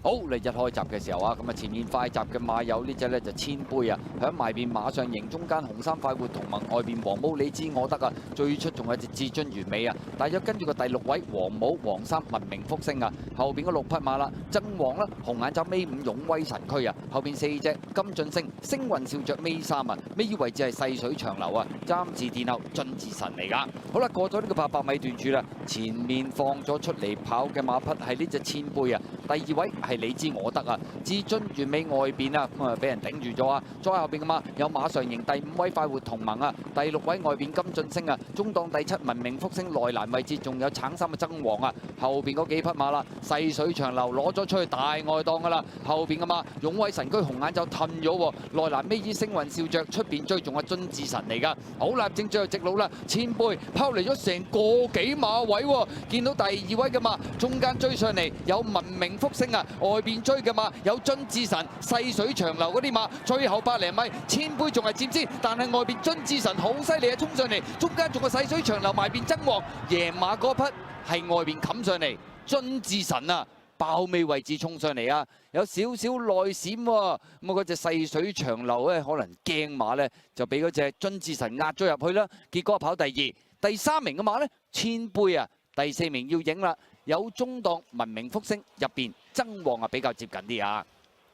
好，嚟日開閘嘅時候啊，咁啊前面快閘嘅馬友呢只呢就千杯啊，響埋邊馬上迎中間紅衫快活同盟，外邊黃帽你知我得啊，最出仲有隻至尊完美啊，大約跟住個第6位黃帽黃衫文明福星啊，後邊嗰6匹馬啦，爭王啦，紅眼罩尾5勇威神驅啊，後邊4隻金進星、星雲笑着尾3啊，尾二位置係細水長流啊，暫時殿後進自神嚟噶。好啦，過咗呢個800米段處啦，前面放咗出嚟跑嘅馬匹係呢隻千杯啊，第2位係你知我得啊，至尊完美外邊啊，咁啊俾人頂住咗啊！再後邊嘅馬有馬上迎第5位快活同盟啊，第6位外邊金進星啊，中檔第7文明福星內欄位置仲有橙衫嘅爭王啊，後邊嗰幾匹馬啦，細水長流攞咗出去大外檔噶啦，後邊嘅馬勇威神驅紅眼就褪咗喎，內欄尾二星雲笑着出邊追仲係尊智神嚟噶，好啦，正最後直路啦，千杯拋離咗成個幾馬位喎，見到第2位嘅馬中間追上嚟有文明福星啊！外邊追嘅馬有尊智神、細水長流嗰啲馬，最後100零米，千杯仲係佔先，但係外邊尊智神好犀利啊，衝上嚟，中間仲係細水長流埋邊爭王，贏馬嗰匹係外邊冚上嚟，尊智神啊！爆尾位置衝上嚟啊！有少少內閃喎，咁啊嗰隻細水長流咧，可能驚馬咧，就俾嗰隻尊智神壓咗入去啦。結果跑第2、第3名嘅馬咧，千杯啊，第4名要影啦。有中檔文明福星入邊爭王啊，比較接近啲啊。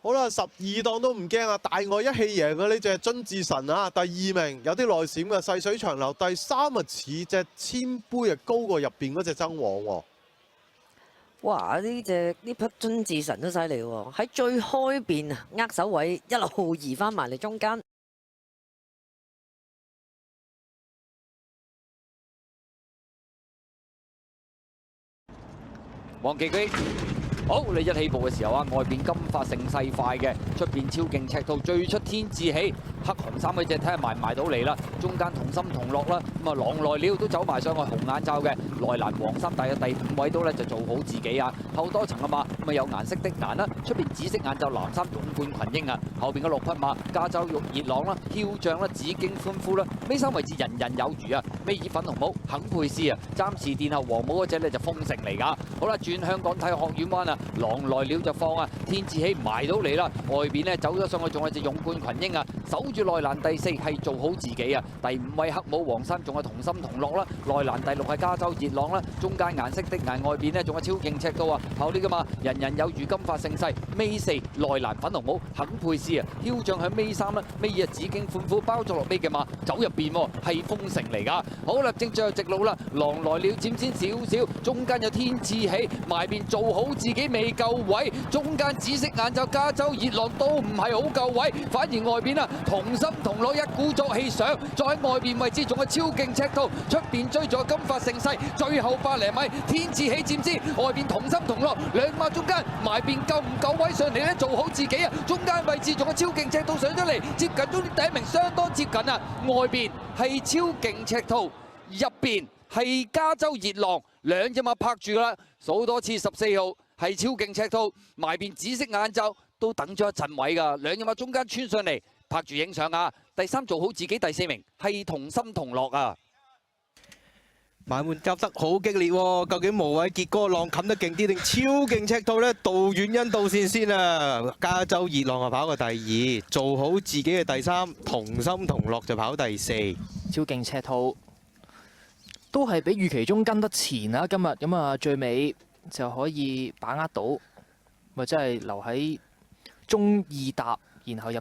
好啦，12檔都唔驚啊，大外一氣贏嘅呢隻尊智神啊，第2名有啲內閃嘅細水長流，第3啊似隻千杯啊高過入邊嗰隻爭王喎。哇！呢匹尊智神都犀利喎，喺最開邊啊，握手位一路移翻埋嚟中間。黃琪基，好，你一起步嘅時候啊，外邊金髮盛世快嘅，出邊超勁赤兔最出天志喜，黑紅衫嗰隻睇下埋唔埋到嚟啦，中間同心同樂啦，咁啊狼來了都走埋上去紅眼罩嘅，內欄黃衫大約第5位到咧就做好自己啊，後多層嘅馬咁啊有顏色的顏啦，出邊紫色眼罩藍衫勇冠群英啊，後邊嘅6匹馬加州玉熱朗啦、囂將啦、紫荊歡呼啦，尾3位置人人有餘啊，尾二粉紅帽肯佩斯啊，暫時殿後黃帽嗰隻咧就豐盛嚟噶，好啦轉香港體育學院灣啊。狼來了就放啊！天志喜埋到嚟啦，外邊咧走咗上去，仲有隻勇冠群英啊，守住內欄第4係做好自己啊！第5位黑帽黃衫仲有同心同樂啦，內欄第6係加州熱朗啦，中間顏色的顏外邊咧仲有超勁赤兔啊！後呢噶嘛，人人有餘金髮盛世，尾4內欄粉紅帽肯佩斯啊，囂將喺尾3啦，尾2紫荊歡呼包咗落尾嘅馬走入邊喎，係豐盛嚟噶！好啦，正最後直路啦，狼來了佔先少少，中間有天志喜埋邊做好自己未夠位，中間紫色眼罩加州熱浪都唔係好夠位，反而外邊啊同心同樂一鼓作氣上，再喺外邊位置仲係超勁赤兔，出邊追咗金髮盛世，最後100零米天志喜佔先，外邊同心同樂兩馬中間埋邊夠唔夠位上嚟咧？做好自己啊！中間位置仲係超勁赤兔上咗嚟，接近終點第1名，相當接近啊！外邊係超勁赤兔，入邊係加州熱浪，兩隻馬拍住噶啦，數多次14號。係超勁赤兔，埋邊紫色眼罩都等咗一陣位㗎，兩隻馬中間穿上嚟拍住影相啊！第3做好自己，第4名係同心同樂啊！馬門夾得好激烈喎，究竟無畏傑哥浪冚得勁啲定超勁赤兔呢？杜遠欣導線先啊！加州熱浪啊跑過第2，做好自己嘅第3，同心同樂就跑第4。超勁赤兔都係比預期中跟得前啊！今日咁啊，最尾就可以把握到，咪真係留喺中2搭，然後入。